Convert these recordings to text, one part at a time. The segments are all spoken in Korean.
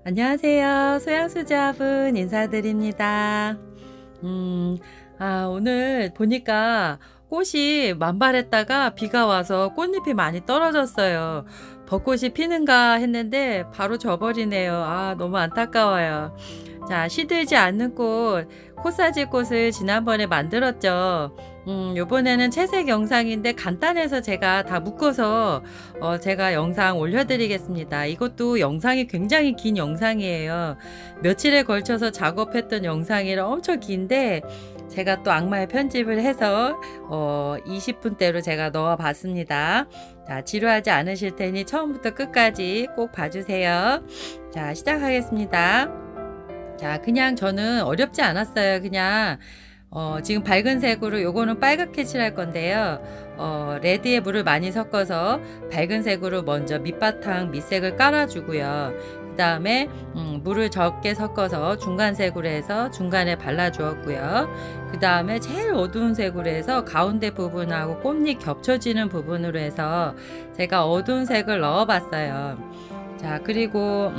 안녕하세요. 소양수자분 인사드립니다. 오늘 보니까 꽃이 만발했다가 비가 와서 꽃잎이 많이 떨어졌어요. 벚꽃이 피는가 했는데 바로 져버리네요. 너무 안타까워요. 자, 시들지 않는 꽃, 코사지 꽃을 지난번에 만들었죠. 요번에는 채색 영상인데 간단해서 제가 다 묶어서 제가 영상 올려드리겠습니다. 이것도 영상이 굉장히 긴 영상이에요. 며칠에 걸쳐서 작업했던 영상이라 엄청 긴데 제가 또 악마의 편집을 해서 20분대로 제가 넣어 봤습니다. 자, 지루하지 않으실 테니 처음부터 끝까지 꼭 봐주세요. 자, 시작하겠습니다. 자, 그냥 저는 어렵지 않았어요. 그냥 지금 밝은 색으로 요거는 빨갛게 칠할 건데요. 레드에 물을 많이 섞어서 밝은 색으로 먼저 밑바탕 밑색을 깔아주고요. 그 다음에 물을 적게 섞어서 중간색으로 해서 중간에 발라주었고요. 그 다음에 제일 어두운 색으로 해서 가운데 부분하고 꽃잎 겹쳐지는 부분으로 해서 제가 어두운 색을 넣어봤어요. 자, 그리고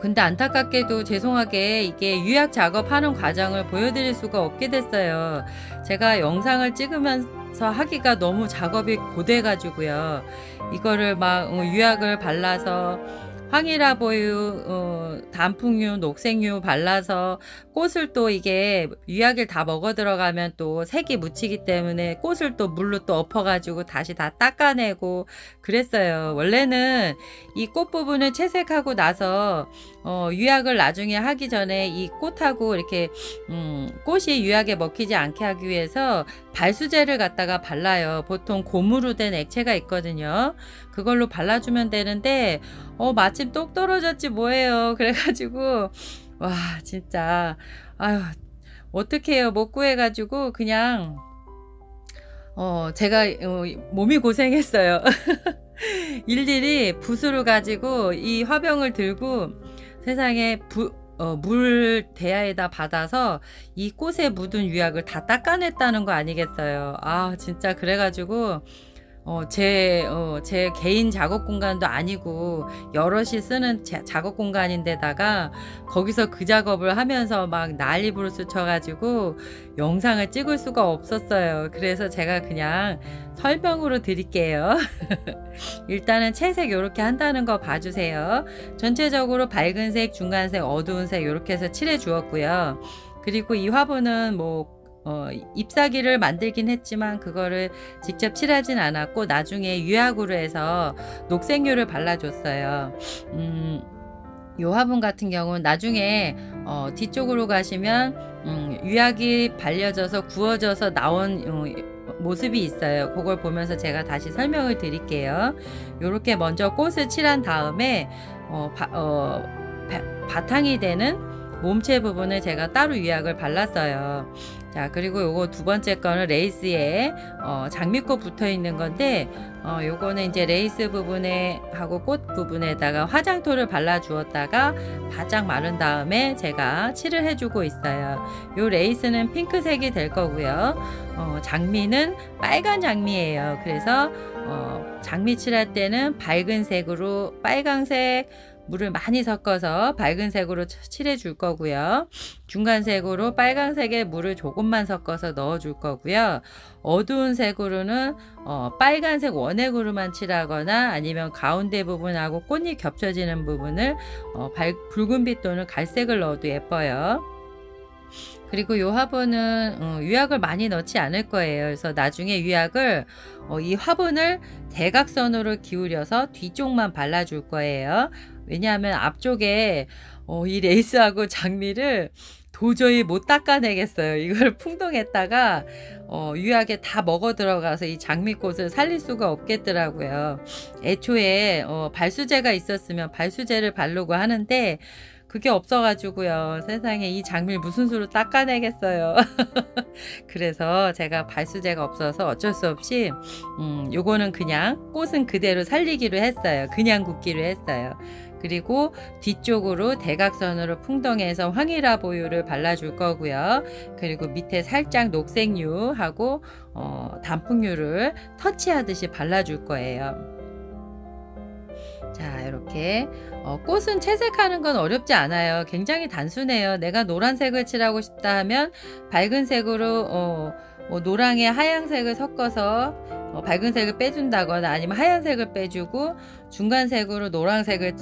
근데 안타깝게도 죄송하게 이게 유약 작업하는 과정을 보여드릴 수가 없게 됐어요. 제가 영상을 찍으면서 하기가 너무 작업이 고돼 가지고요. 이거를 막 유약을 발라서 황이라보유, 단풍유, 녹색유 발라서 꽃을 또 이게 유약을 다 먹어 들어가면 또 색이 묻히기 때문에 꽃을 또 물로 또 엎어가지고 다시 다 닦아내고 그랬어요. 원래는 이 꽃 부분을 채색하고 나서 유약을 나중에 하기 전에 이 꽃하고 이렇게 꽃이 유약에 먹히지 않게 하기 위해서 발수제를 갖다가 발라요. 보통 고무로 된 액체가 있거든요. 그걸로 발라주면 되는데 마침 똑 떨어졌지 뭐예요. 그래가지고 와 진짜 아유 어떡해요. 못 구해가지고 그냥 제가 몸이 고생했어요. 일일이 붓으로 가지고 이 화병을 들고 세상에 물 대야에다 받아서 이 꽃에 묻은 유약을 다 닦아냈다는 거 아니겠어요. 진짜 그래가지고 제 개인 작업 공간도 아니고 여럿이 쓰는 작업 공간인데다가 거기서 그 작업을 하면서 막 난리 부르스 쳐가지고 영상을 찍을 수가 없었어요. 그래서 제가 그냥 설명으로 드릴게요. 일단은 채색 이렇게 한다는 거 봐주세요. 전체적으로 밝은색, 중간색, 어두운색 이렇게 해서 칠해 주었고요. 그리고 이 화분은 잎사귀를 만들긴 했지만 그거를 직접 칠하진 않았고 나중에 유약으로 해서 녹색유를 발라줬어요. 요 화분 같은 경우는 나중에 뒤쪽으로 가시면 유약이 발려져서 구워져서 나온 모습이 있어요. 그걸 보면서 제가 다시 설명을 드릴게요. 요렇게 먼저 꽃을 칠한 다음에 바탕이 되는 몸체 부분을 제가 따로 유약을 발랐어요. 자, 그리고 요거 두 번째 거는 레이스에 장미꽃 붙어 있는 건데 요거는 이제 레이스 부분에 하고 꽃 부분에다가 화장토를 발라 주었다가 바짝 마른 다음에 제가 칠을 해주고 있어요. 요 레이스는 핑크색이 될 거고요. 장미는 빨간 장미예요. 그래서 장미 칠할 때는 밝은 색으로 빨강색 물을 많이 섞어서 밝은 색으로 칠해 줄 거고요. 중간색으로 빨간색에 물을 조금만 섞어서 넣어 줄 거고요. 어두운 색으로는 빨간색 원액으로만 칠하거나 아니면 가운데 부분하고 꽃잎 겹쳐지는 부분을 붉은빛 또는 갈색을 넣어도 예뻐요. 그리고 이 화분은 유약을 많이 넣지 않을 거예요. 그래서 나중에 유약을 이 화분을 대각선으로 기울여서 뒤쪽만 발라줄 거예요. 왜냐하면 앞쪽에 이 레이스하고 장미를 도저히 못 닦아내겠어요. 이걸 풍덩했다가 유약에 다 먹어 들어가서 이 장미꽃을 살릴 수가 없겠더라고요. 애초에 발수제가 있었으면 발수제를 바르고 하는데 그게 없어가지고요. 세상에 이 장미를 무슨 수로 닦아내겠어요. 그래서 제가 발수제가 없어서 어쩔 수 없이 요거는 그냥 꽃은 그대로 살리기로 했어요. 그냥 굽기로 했어요. 그리고 뒤쪽으로 대각선으로 풍덩해서 황이라보유를 발라줄 거고요. 그리고 밑에 살짝 녹색유하고 단풍유를 터치하듯이 발라줄 거예요. 자, 이렇게 꽃은 채색하는 건 어렵지 않아요. 굉장히 단순해요. 내가 노란색을 칠하고 싶다 하면 밝은 색으로 뭐 노랑에 하얀색을 섞어서 밝은 색을 빼준다거나 아니면 하얀색을 빼주고 중간색으로 노란색을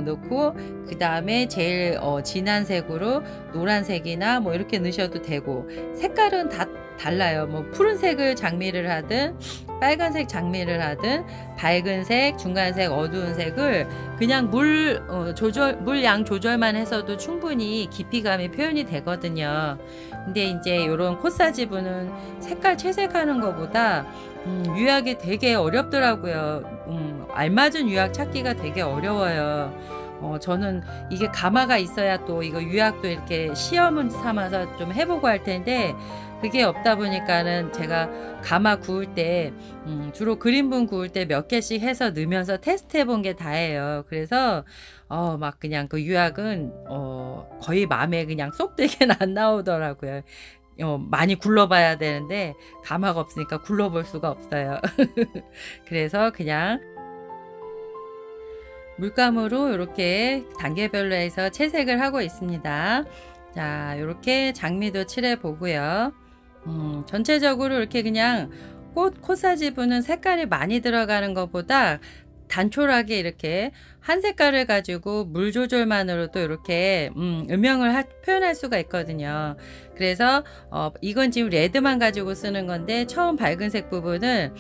넣고 그 다음에 제일 진한 색으로 노란색이나 뭐 이렇게 넣으셔도 되고, 색깔은 다 달라요. 뭐 푸른색을 장미를 하든 빨간색 장미를 하든 밝은색, 중간색, 어두운 색을 그냥 물양 조절만 해서도 충분히 깊이감이 표현이 되거든요. 근데 이제 이런 코사지부는 색깔 채색하는 것보다 유약이 되게 어렵더라고요. 알맞은 유약 찾기가 되게 어려워요. 저는 이게 가마가 있어야 또 이거 유약도 이렇게 시험을 삼아서 좀 해보고 할 텐데, 그게 없다 보니까는 제가 가마 구울 때 주로 그린분 구울 때 몇 개씩 해서 넣으면서 테스트 해본 게 다예요. 그래서 막 그냥 그 유약은 거의 마음에 그냥 쏙 들게는 안 나오더라고요. 많이 굴러봐야 되는데 가마가 없으니까 굴러볼 수가 없어요. 그래서 그냥 물감으로 이렇게 단계별로 해서 채색을 하고 있습니다. 자, 이렇게 장미도 칠해 보고요. 전체적으로 이렇게 그냥 코사지부는 색깔이 많이 들어가는 것보다 단촐하게 이렇게 한 색깔을 가지고 물 조절만으로도 이렇게 음영을 표현할 수가 있거든요. 그래서 이건 지금 레드만 가지고 쓰는 건데, 처음 밝은색 부분을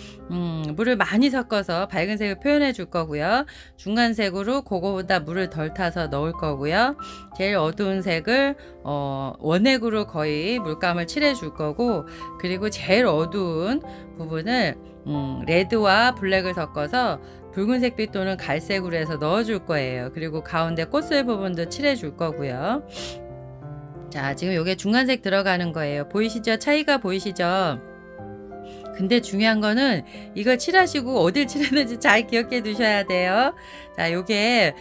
물을 많이 섞어서 밝은색을 표현해 줄 거고요. 중간색으로 그거보다 물을 덜 타서 넣을 거고요. 제일 어두운 색을 원액으로 거의 물감을 칠해 줄 거고, 그리고 제일 어두운 부분을 레드와 블랙을 섞어서 붉은색 빛 또는 갈색으로 해서 넣어줄 거예요. 그리고 가운데 꽃술 부분도 칠해 줄 거고요. 자, 지금 요게 중간색 들어가는 거예요. 보이시죠? 차이가 보이시죠? 근데 중요한 거는 이걸 칠하시고 어딜 칠했는지 잘 기억해 두셔야 돼요. 자, 요게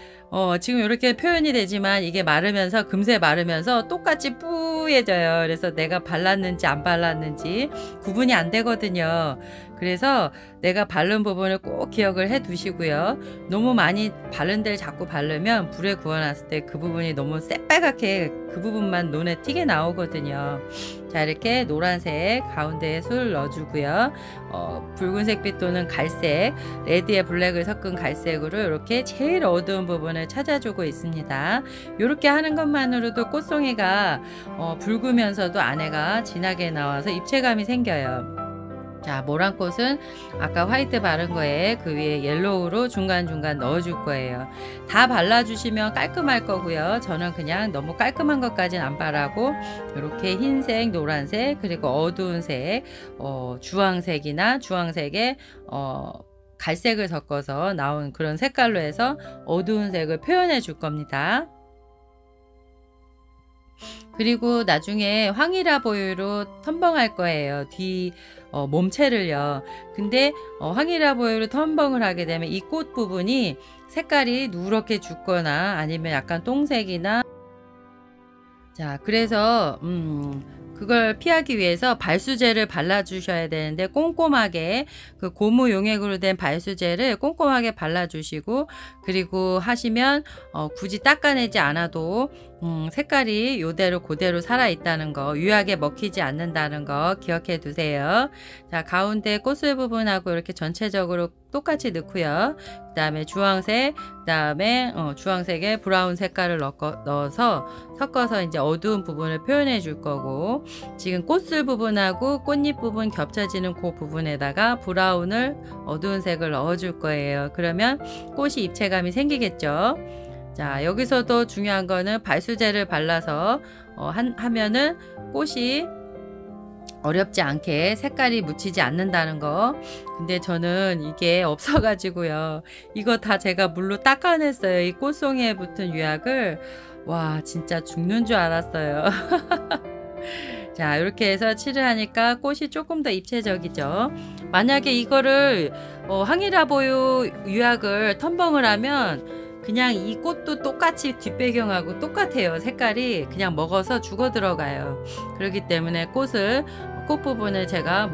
지금 이렇게 표현이 되지만 이게 마르면서, 금세 마르면서 똑같이 뿌얘져요. 그래서 내가 발랐는지 안 발랐는지 구분이 안 되거든요. 그래서 내가 바른 부분을 꼭 기억을 해 두시고요. 너무 많이 바른 데를 자꾸 바르면 불에 구워놨을 때 그 부분이 너무 새빨갛게 그 부분만 눈에 띄게 나오거든요. 자, 이렇게 노란색 가운데에 술 넣어주고요. 붉은색 빛 또는 갈색, 레드에 블랙을 섞은 갈색으로 이렇게 제일 어두운 부분을 찾아주고 있습니다. 이렇게 하는 것만으로도 꽃송이가 붉으면서도 안에가 진하게 나와서 입체감이 생겨요. 자, 모란꽃은 아까 화이트 바른 거에 그 위에 옐로우로 중간중간 넣어줄 거예요. 다 발라주시면 깔끔할 거고요. 저는 그냥 너무 깔끔한 것까지는 안 바라고 이렇게 흰색, 노란색, 그리고 어두운 색, 주황색이나 주황색에 갈색을 섞어서 나온 그런 색깔로 해서 어두운 색을 표현해 줄 겁니다. 그리고 나중에 황이라보유로 텀벙할 거예요. 뒤 몸체를요. 근데 황이라보유로 텀벙을 하게 되면 이 꽃 부분이 색깔이 누렇게 죽거나 아니면 약간 똥색이나, 자, 그래서 그걸 피하기 위해서 발수제를 발라주셔야 되는데, 꼼꼼하게 그 고무 용액으로 된 발수제를 꼼꼼하게 발라주시고, 그리고 하시면 굳이 닦아내지 않아도 색깔이 요대로 그대로 살아있다는 거, 유약에 먹히지 않는다는 거 기억해 두세요. 자, 가운데 꽃술 부분하고 이렇게 전체적으로 똑같이 넣고요. 그 다음에 주황색, 그 다음에 주황색에 브라운 색깔을 넣어서 섞어서 이제 어두운 부분을 표현해 줄 거고, 지금 꽃술 부분하고 꽃잎 부분 겹쳐지는 그 부분에다가 브라운을, 어두운 색을 넣어 줄 거예요. 그러면 꽃이 입체감이 생기겠죠. 자, 여기서도 중요한 거는 발수제를 발라서 하면은 꽃이 어렵지 않게 색깔이 묻히지 않는다는 거. 근데 저는 이게 없어가지고요, 이거 다 제가 물로 닦아냈어요. 이 꽃송이에 붙은 유약을. 와, 진짜 죽는 줄 알았어요. 자, 이렇게 해서 칠을 하니까 꽃이 조금 더 입체적이죠. 만약에 이거를 황이라보유 유약을 텀벙을 하면 그냥 이 꽃도 똑같이 뒷배경하고 똑같아요. 색깔이 그냥 먹어서 죽어 들어가요. 그렇기 때문에 꽃을 꽃 부분을 제가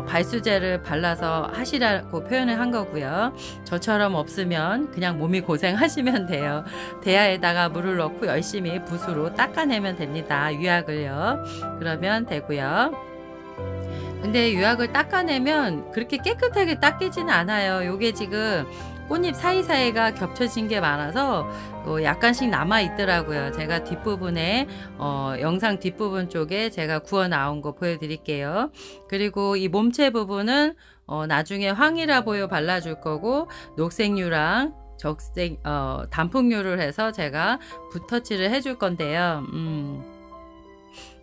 발수제를 발라서 하시라고 표현을 한 거고요. 저처럼 없으면 그냥 몸이 고생하시면 돼요. 대야에다가 물을 넣고 열심히 붓으로 닦아내면 됩니다. 유약을요. 그러면 되고요. 근데 유약을 닦아내면 그렇게 깨끗하게 닦이지는 않아요. 요게 지금 꽃잎 사이사이가 겹쳐진 게 많아서 약간씩 남아 있더라고요. 제가 뒷부분에 영상 뒷부분 쪽에 제가 구워 나온 거 보여드릴게요. 그리고 이 몸체 부분은 나중에 황이라보요 발라줄 거고, 녹색유랑 적색 단풍유를 해서 제가 붓터치를 해줄 건데요.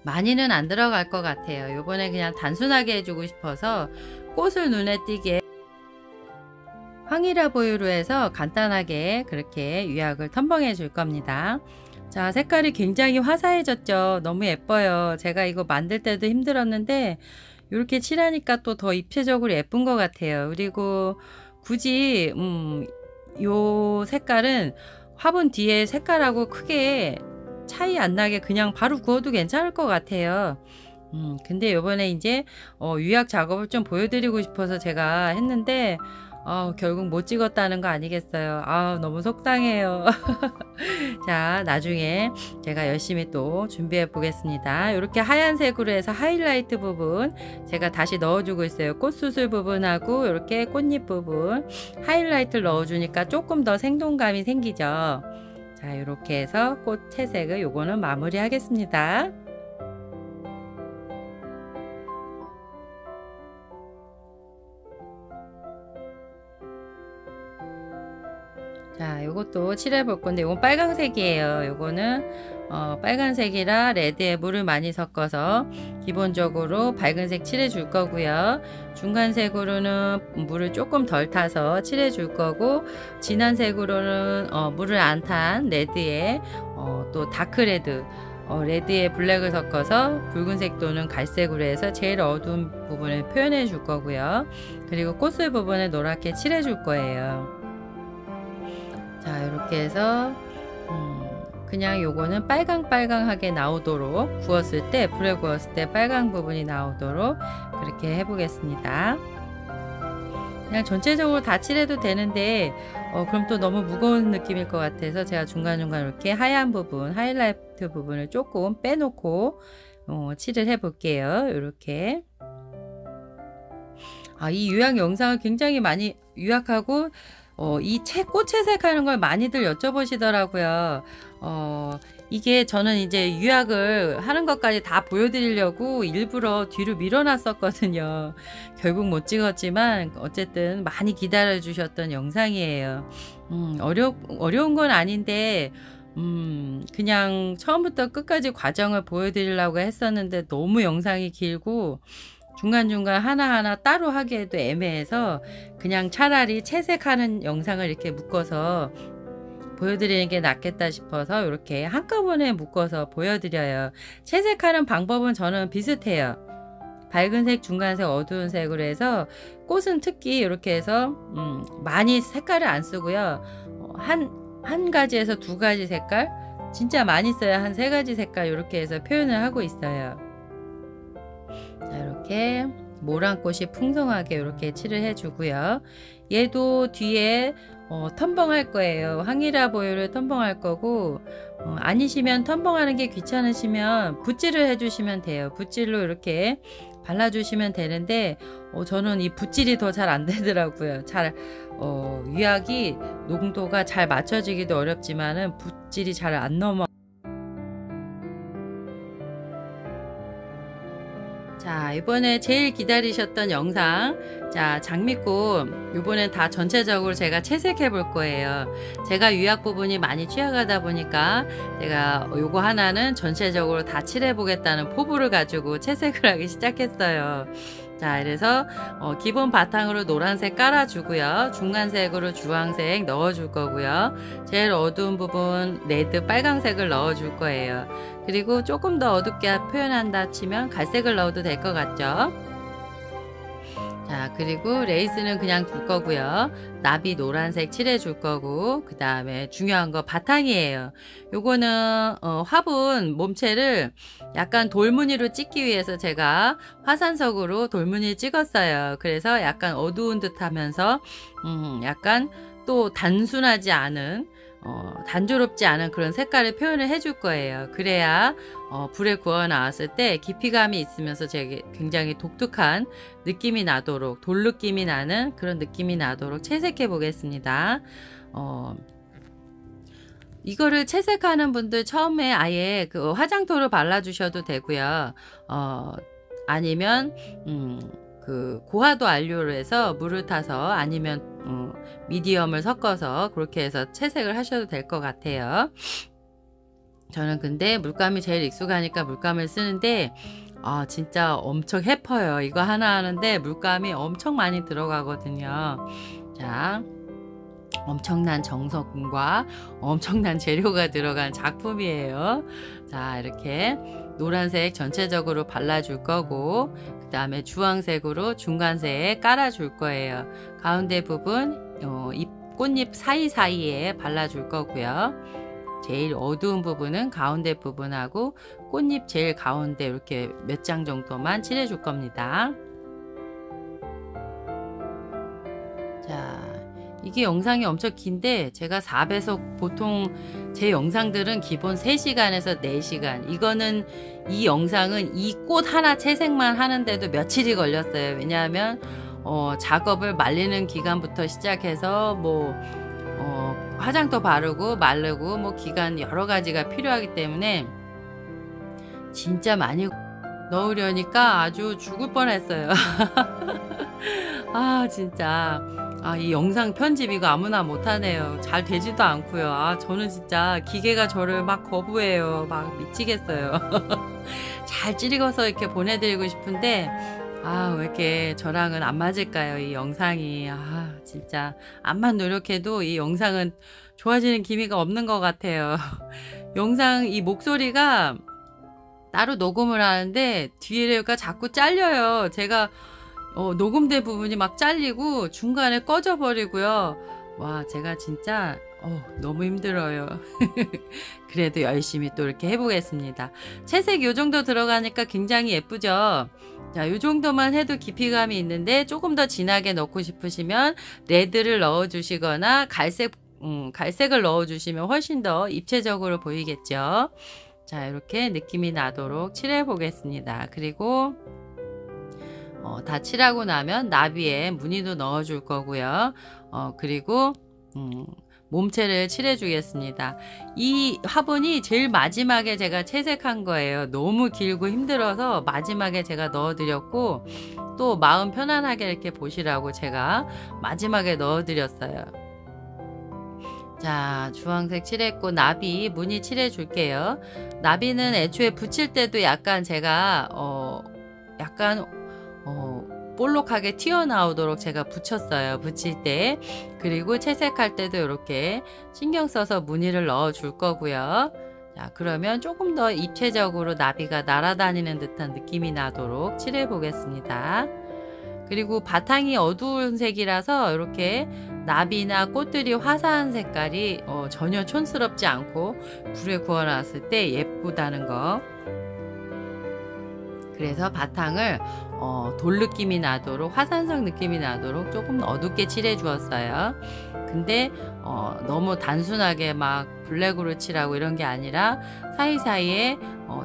많이는 안 들어갈 것 같아요. 요번에 그냥 단순하게 해주고 싶어서 꽃을 눈에 띄게 황이라보유로 해서 간단하게 그렇게 유약을 텀벙해 줄 겁니다. 자, 색깔이 굉장히 화사해졌죠. 너무 예뻐요. 제가 이거 만들 때도 힘들었는데 이렇게 칠하니까 또 더 입체적으로 예쁜 것 같아요. 그리고 굳이 요 색깔은 화분 뒤에 색깔하고 크게 차이 안 나게 그냥 바로 구워도 괜찮을 것 같아요. 근데 요번에 이제 유약 작업을 좀 보여드리고 싶어서 제가 했는데 결국 못 찍었다는 거 아니겠어요. 너무 속상해요. 자, 나중에 제가 열심히 또 준비해 보겠습니다. 이렇게 하얀색으로 해서 하이라이트 부분 제가 다시 넣어주고 있어요. 꽃수술 부분하고 이렇게 꽃잎 부분 하이라이트를 넣어주니까 조금 더 생동감이 생기죠. 자, 이렇게 해서 꽃 채색을 요거는 마무리 하겠습니다. 자, 요것도 칠해 볼 건데 이건 빨강색이에요. 요거는 빨간색이라 레드에 물을 많이 섞어서 기본적으로 밝은색 칠해 줄 거고요. 중간색으로는 물을 조금 덜 타서 칠해 줄 거고, 진한색으로는 물을 안 탄 레드에 또 다크레드 레드에 블랙을 섞어서 붉은색 또는 갈색으로 해서 제일 어두운 부분을 표현해 줄 거고요. 그리고 꽃술 부분을 노랗게 칠해 줄 거예요. 자, 이렇게 해서 그냥 요거는 빨강빨강하게 나오도록 구웠을 때, 불에 구웠을 때 빨강 부분이 나오도록 그렇게 해 보겠습니다. 그냥 전체적으로 다 칠해도 되는데 그럼 또 너무 무거운 느낌일 것 같아서 제가 중간중간 이렇게 하얀 부분, 하이라이트 부분을 조금 빼놓고 칠을 해 볼게요. 이렇게. 이 유약 영상을 굉장히 많이 유약하고 이 꽃 채색하는 걸 많이들 여쭤보시더라고요. 이게 저는 이제 유약을 하는 것까지 다 보여드리려고 일부러 뒤로 밀어놨었거든요. 결국 못 찍었지만 어쨌든 많이 기다려 주셨던 영상이에요. 어려운 건 아닌데 그냥 처음부터 끝까지 과정을 보여드리려고 했었는데 너무 영상이 길고 중간중간 하나하나 따로 하기에도 애매해서 그냥 차라리 채색하는 영상을 이렇게 묶어서 보여드리는 게 낫겠다 싶어서 이렇게 한꺼번에 묶어서 보여드려요. 채색하는 방법은 저는 비슷해요. 밝은 색, 중간색, 어두운 색으로 해서 꽃은 특히 이렇게 해서 많이 색깔을 안 쓰고요. 한 가지에서 두 가지 색깔, 진짜 많이 써야 한 세 가지 색깔 이렇게 해서 표현을 하고 있어요. 자, 이렇게 모란꽃이 풍성하게 이렇게 칠을 해주고요. 얘도 뒤에 텀벙 할 거예요. 황이라보유를 텀벙 할 거고, 아니시면 텀벙 하는 게 귀찮으시면 붓질을 해주시면 돼요. 붓질로 이렇게 발라주시면 되는데 저는 이 붓질이 더 잘 안 되더라고요. 유약이 농도가 잘 맞춰지기도 어렵지만은 붓질이 잘 안 넘어. 자, 이번에 제일 기다리셨던 영상, 자, 장미꽃 이번엔 다 전체적으로 제가 채색해 볼 거예요. 제가 유약 부분이 많이 취약하다 보니까 제가 요거 하나는 전체적으로 다 칠해 보겠다는 포부를 가지고 채색을 하기 시작했어요. 자, 그래서 기본 바탕으로 노란색 깔아주고요. 중간색으로 주황색 넣어줄 거고요. 제일 어두운 부분 레드 빨강색을 넣어줄 거예요. 그리고 조금 더 어둡게 표현한다 치면 갈색을 넣어도 될 것 같죠. 자, 그리고 레이스는 그냥 둘 거고요. 나비 노란색 칠해줄 거고, 그 다음에 중요한 거 바탕이에요. 요거는 화분 몸체를 약간 돌무늬로 찍기 위해서 제가 화산석으로 돌무늬 찍었어요. 그래서 약간 어두운 듯 하면서 약간 또 단순하지 않은 단조롭지 않은 그런 색깔을 표현을 해줄 거예요. 그래야 불에 구워 나왔을 때 깊이감이 있으면서 되게 굉장히 독특한 느낌이 나도록, 돌 느낌이 나는 그런 느낌이 나도록 채색해 보겠습니다. 이거를 채색하는 분들 처음에 아예 그 화장토를 발라주셔도 되고요. 아니면 그 고화도 안료로 해서 물을 타서 아니면 미디엄을 섞어서 그렇게 해서 채색을 하셔도 될 것 같아요. 저는 근데 물감이 제일 익숙하니까 물감을 쓰는데 진짜 엄청 해퍼요. 이거 하나 하는데 물감이 엄청 많이 들어가거든요. 자, 엄청난 정성과 엄청난 재료가 들어간 작품이에요. 자, 이렇게 노란색 전체적으로 발라줄 거고, 그 다음에 주황색으로 중간색에 깔아줄 거예요. 가운데 부분 이 꽃잎 사이사이에 발라줄 거고요. 제일 어두운 부분은 가운데 부분하고 꽃잎 제일 가운데 이렇게 몇 장 정도만 칠해줄 겁니다. 자, 이게 영상이 엄청 긴데 제가 4배속, 보통 제 영상들은 기본 3시간에서 4시간, 이거는 이 영상은 이 꽃 하나 채색만 하는데도 며칠이 걸렸어요. 왜냐하면 작업을 말리는 기간부터 시작해서 뭐 화장도 바르고 마르고 뭐 기간 여러 가지가 필요하기 때문에 진짜 많이 넣으려니까 아주 죽을 뻔했어요. 진짜 이 영상 편집 이거 아무나 못하네요. 잘 되지도 않고요. 저는 진짜 기계가 저를 막 거부해요. 막 미치겠어요. 잘 찍어서 이렇게 보내드리고 싶은데 왜 이렇게 저랑은 안 맞을까요? 이 영상이. 진짜 암만 노력해도 이 영상은 좋아지는 기미가 없는 것 같아요. 영상 이 목소리가 따로 녹음을 하는데 뒤에가 자꾸 잘려요. 제가 녹음된 부분이 막 잘리고 중간에 꺼져 버리고요. 와, 제가 진짜 너무 힘들어요. 그래도 열심히 또 이렇게 해보겠습니다. 채색 요 정도 들어가니까 굉장히 예쁘죠. 자, 요 정도만 해도 깊이감이 있는데 조금 더 진하게 넣고 싶으시면 레드를 넣어 주시거나 갈색을 넣어 주시면 훨씬 더 입체적으로 보이겠죠. 자, 이렇게 느낌이 나도록 칠해 보겠습니다. 그리고 다 칠하고 나면 나비에 무늬도 넣어 줄 거고요. 그리고 몸체를 칠해 주겠습니다. 이 화분이 제일 마지막에 제가 채색한 거예요. 너무 길고 힘들어서 마지막에 제가 넣어 드렸고, 또 마음 편안하게 이렇게 보시라고 제가 마지막에 넣어 드렸어요. 자, 주황색 칠했고 나비 무늬 칠해 줄게요. 나비는 애초에 붙일 때도 약간 제가 약간 볼록하게 튀어나오도록 제가 붙였어요. 붙일 때. 그리고 채색할 때도 이렇게 신경 써서 무늬를 넣어 줄 거고요. 자, 그러면 조금 더 입체적으로 나비가 날아다니는 듯한 느낌이 나도록 칠해 보겠습니다. 그리고 바탕이 어두운 색이라서 이렇게 나비나 꽃들이 화사한 색깔이 전혀 촌스럽지 않고 불에 구워 놨을 때 예쁘다는 거. 그래서 바탕을 돌 느낌이 나도록, 화산석 느낌이 나도록 조금 어둡게 칠해 주었어요. 근데 너무 단순하게 막 블랙으로 칠하고 이런 게 아니라 사이사이에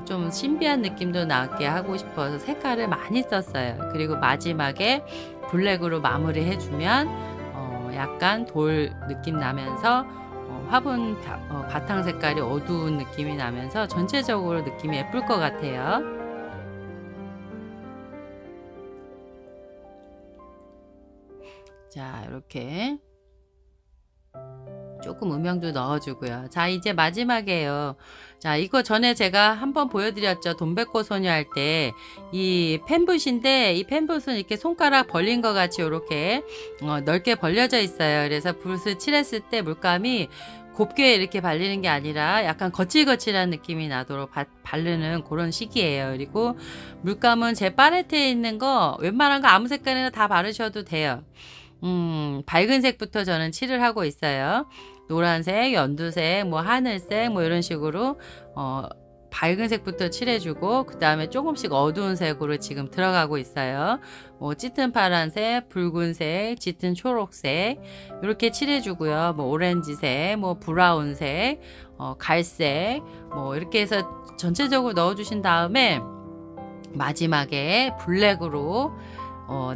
좀 신비한 느낌도 나게 하고 싶어서 색깔을 많이 썼어요. 그리고 마지막에 블랙으로 마무리 해주면 약간 돌 느낌 나면서 화분 바탕 색깔이 어두운 느낌이 나면서 전체적으로 느낌이 예쁠 것 같아요. 자, 이렇게 조금 음영도 넣어주고요. 자, 이제 마지막이에요. 자, 이거 전에 제가 한번 보여드렸죠. 돈백꽃 소녀 할 때 이 펜붓인데, 이 펜붓은 이렇게 손가락 벌린 것 같이 이렇게 넓게 벌려져 있어요. 그래서 붓을 칠했을 때 물감이 곱게 이렇게 바르는 게 아니라 약간 거칠거칠한 느낌이 나도록 바르는 그런 식이에요. 그리고 물감은 제 팔레트에 있는 거 웬만한 거 아무 색깔이나 다 바르셔도 돼요. 밝은 색부터 저는 칠을 하고 있어요. 노란색, 연두색, 뭐 하늘색 뭐 이런 식으로 밝은 색부터 칠해주고 그 다음에 조금씩 어두운 색으로 지금 들어가고 있어요. 뭐 짙은 파란색, 붉은색, 짙은 초록색 이렇게 칠해주고요. 뭐 오렌지색, 뭐 브라운색, 갈색 뭐 이렇게 해서 전체적으로 넣어주신 다음에 마지막에 블랙으로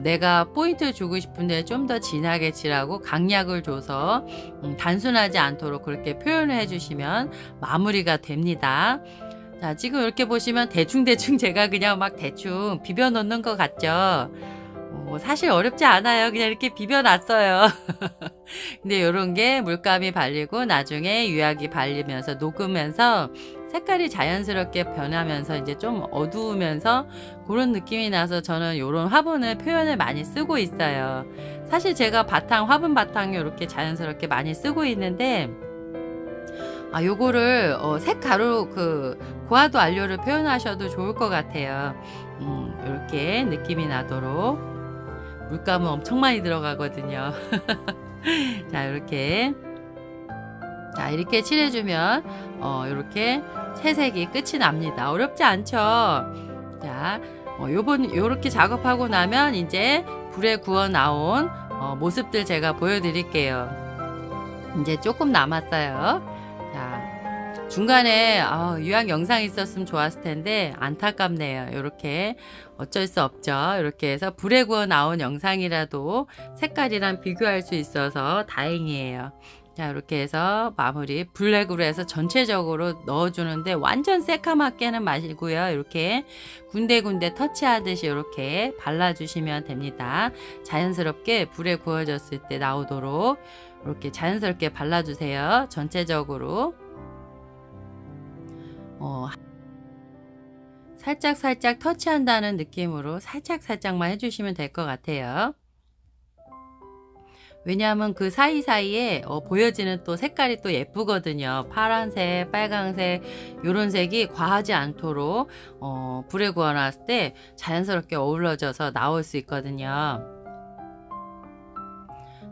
내가 포인트를 주고 싶은데 좀 더 진하게 칠하고 강약을 줘서 단순하지 않도록 그렇게 표현을 해주시면 마무리가 됩니다. 자, 지금 이렇게 보시면 대충대충 제가 그냥 막 대충 비벼 넣는 것 같죠? 사실 어렵지 않아요. 그냥 이렇게 비벼 놨어요. 근데 이런 게 물감이 발리고 나중에 유약이 발리면서 녹으면서 색깔이 자연스럽게 변하면서 이제 좀 어두우면서 그런 느낌이 나서 저는 이런 화분을 표현을 많이 쓰고 있어요. 사실 제가 화분 바탕 이렇게 자연스럽게 많이 쓰고 있는데 요거를 색가루 고화도 안료를 표현하셔도 좋을 것 같아요. 이렇게 느낌이 나도록 물감은 엄청 많이 들어가거든요. 자, 이렇게 칠해주면 이렇게 채색이 끝이 납니다. 어렵지 않죠? 자, 요렇게 작업하고 나면 이제 불에 구워 나온 모습들 제가 보여드릴게요. 이제 조금 남았어요. 자, 중간에 유학 영상이 있었으면 좋았을 텐데 안타깝네요. 이렇게 어쩔 수 없죠. 이렇게 해서 불에 구워 나온 영상이라도 색깔이랑 비교할 수 있어서 다행이에요. 자, 이렇게 해서 마무리 블랙으로 해서 전체적으로 넣어주는데 완전 새카맣게는 마시고요. 이렇게 군데군데 터치하듯이 이렇게 발라주시면 됩니다. 자연스럽게 불에 구워졌을 때 나오도록 이렇게 자연스럽게 발라주세요. 전체적으로 살짝 터치한다는 느낌으로 살짝만 해주시면 될 것 같아요. 왜냐하면 그 사이사이에 보여지는 또 색깔이 또 예쁘거든요. 파란색, 빨강색 이런 색이 과하지 않도록 불에 구워 놨을 때 자연스럽게 어우러져서 나올 수 있거든요.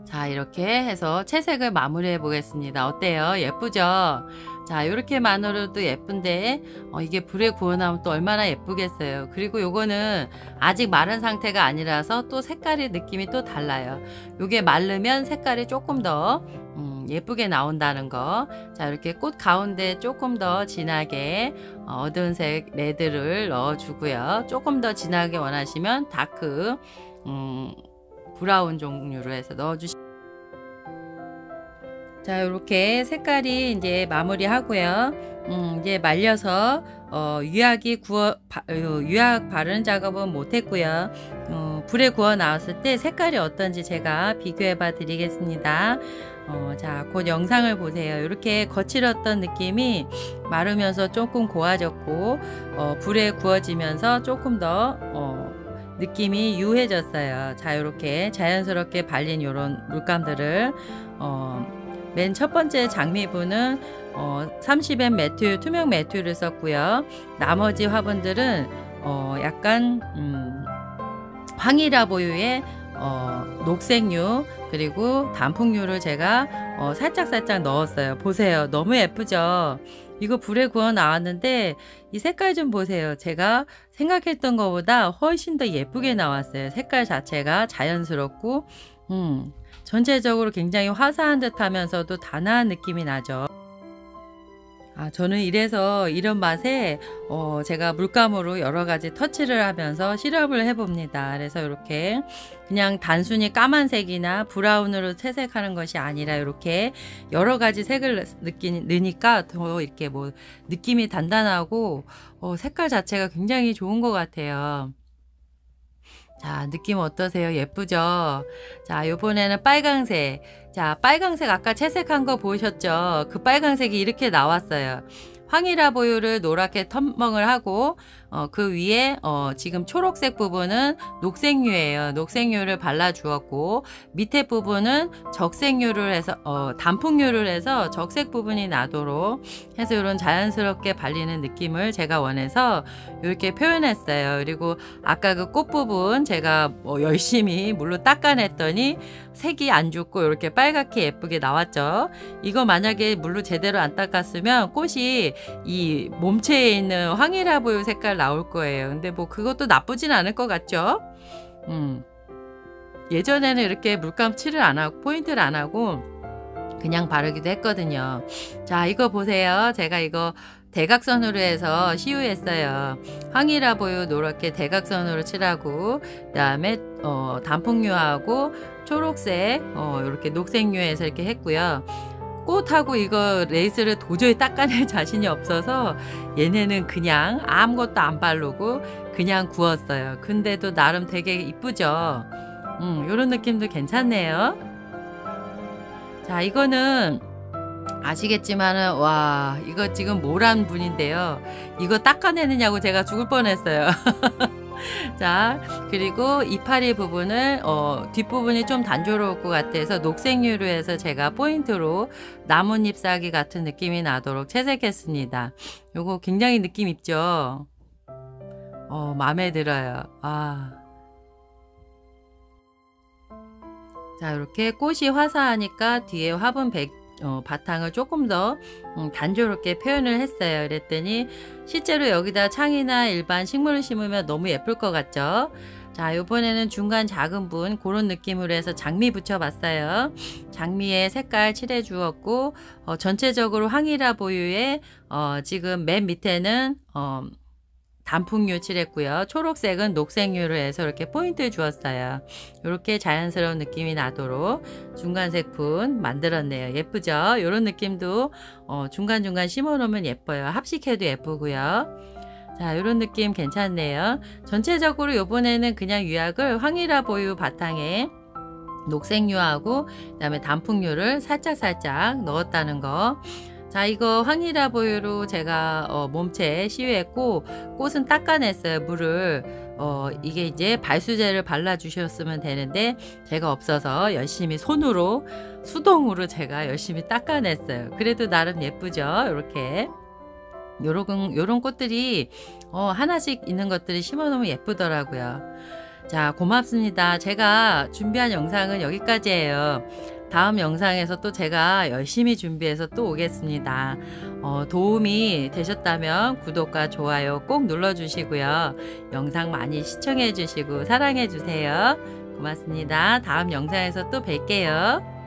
자, 이렇게 해서 채색을 마무리해 보겠습니다. 어때요? 예쁘죠? 자, 이렇게만으로도 예쁜데 이게 불에 구워 나오면 또 얼마나 예쁘겠어요. 그리고 요거는 아직 마른 상태가 아니라서 또 색깔의 느낌이 또 달라요. 요게 마르면 색깔이 조금 더 예쁘게 나온다는 거. 자, 이렇게 꽃 가운데 조금 더 진하게 어두운 색 레드를 넣어 주고요. 조금 더 진하게 원하시면 다크 브라운 종류로 해서 넣어주시면. 자, 이렇게 색깔이 이제 마무리 하고요. 이제 말려서 유약 바르는 작업은 못 했고요. 불에 구워 나왔을 때 색깔이 어떤지 제가 비교해 봐 드리겠습니다. 자, 곧 영상을 보세요. 이렇게 거칠었던 느낌이 마르면서 조금 고와졌고 불에 구워지면서 조금 더 느낌이 유해졌어요. 자, 이렇게 자연스럽게 발린 이런 물감들을 맨 첫 번째 장미부는 30M 매튜, 투명 매튜를 썼고요. 나머지 화분들은 약간 황이라 보유의 녹색류 그리고 단풍류를 제가 살짝 넣었어요. 보세요. 너무 예쁘죠? 이거 불에 구워 나왔는데 이 색깔 좀 보세요. 제가 생각했던 것보다 훨씬 더 예쁘게 나왔어요. 색깔 자체가 자연스럽고 전체적으로 굉장히 화사한 듯 하면서도 단아한 느낌이 나죠. 저는 이래서 이런 맛에 제가 물감으로 여러가지 터치를 하면서 실험을 해봅니다. 그래서 이렇게 그냥 단순히 까만색이나 브라운으로 채색하는 것이 아니라 이렇게 여러가지 색을 넣으니까 더 이렇게 뭐 느낌이 단단하고 색깔 자체가 굉장히 좋은 것 같아요. 자, 느낌 어떠세요? 예쁘죠? 자, 요번에는 빨강색. 자, 빨강색 아까 채색한 거 보셨죠? 그 빨강색이 이렇게 나왔어요. 황이라 보유를 노랗게 텀벙을 하고 그 위에 지금 초록색 부분은 녹색유예요. 녹색유를 발라 주었고 밑에 부분은 적색유를 해서 단풍유를 해서 적색 부분이 나도록 해서 이런 자연스럽게 발리는 느낌을 제가 원해서 이렇게 표현했어요. 그리고 아까 그 꽃 부분 제가 열심히 물로 닦아냈더니 색이 안 죽고 이렇게 빨갛게 예쁘게 나왔죠. 이거 만약에 물로 제대로 안 닦았으면 꽃이 이 몸체에 있는 황이라보유 색깔 나올 거예요. 근데 뭐 그것도 나쁘진 않을 것 같죠. 예전에는 이렇게 물감 칠을 안 하고 포인트를 안 하고 그냥 바르기도 했거든요. 자, 이거 보세요. 제가 이거 대각선으로 해서 시우했어요. 황이라보유 노랗게 대각선으로 칠하고 그 다음에 단풍유하고 초록색 이렇게 녹색유에서 이렇게 했고요. 꽃하고 이거 레이스를 도저히 닦아낼 자신이 없어서 얘네는 그냥 아무것도 안 바르고 그냥 구웠어요. 근데도 나름 되게 이쁘죠. 이런 느낌도 괜찮네요. 자, 이거는 아시겠지만은 와, 이거 지금 모란 분인데요. 이거 닦아내느냐고 제가 죽을 뻔했어요. 자, 그리고 이파리 부분을 뒷부분이 좀 단조로울 것 같아서 녹색유로 해서 제가 포인트로 나뭇잎 사기 같은 느낌이 나도록 채색했습니다. 요거 굉장히 느낌 있죠? 마음에 들어요. 자, 이렇게 꽃이 화사하니까 뒤에 화분 바탕을 조금 더 단조롭게 표현을 했어요. 그랬더니 실제로 여기다 창이나 일반 식물을 심으면 너무 예쁠 것 같죠. 자, 이번에는 중간 작은 분 그런 느낌으로 해서 장미 붙여봤어요. 장미에 색깔 칠해 주었고 전체적으로 황이라보유에 지금 맨 밑에는 단풍유 칠했고요. 초록색은 녹색유를 해서 이렇게 포인트를 주었어요. 이렇게 자연스러운 느낌이 나도록 중간색 분 만들었네요. 예쁘죠? 이런 느낌도 중간중간 심어 놓으면 예뻐요. 합식해도 예쁘고요. 자, 이런 느낌 괜찮네요. 전체적으로 이번에는 그냥 유약을 황이라보유 바탕에 녹색유하고 그 다음에 단풍유를 살짝 넣었다는 거. 자, 이거 황이라보유로 제가 몸체에 시유했고 꽃은 닦아냈어요. 물을 이게 이제 발수제를 발라 주셨으면 되는데 제가 없어서 열심히 손으로 수동으로 제가 열심히 닦아냈어요. 그래도 나름 예쁘죠. 이렇게 요런 꽃들이 하나씩 있는 것들이 심어 놓으면 예쁘더라고요. 자, 고맙습니다. 제가 준비한 영상은 여기까지예요. 다음 영상에서 또 제가 열심히 준비해서 또 오겠습니다. 도움이 되셨다면 구독과 좋아요 꼭 눌러주시고요. 영상 많이 시청해 주시고 사랑해 주세요. 고맙습니다. 다음 영상에서 또 뵐게요.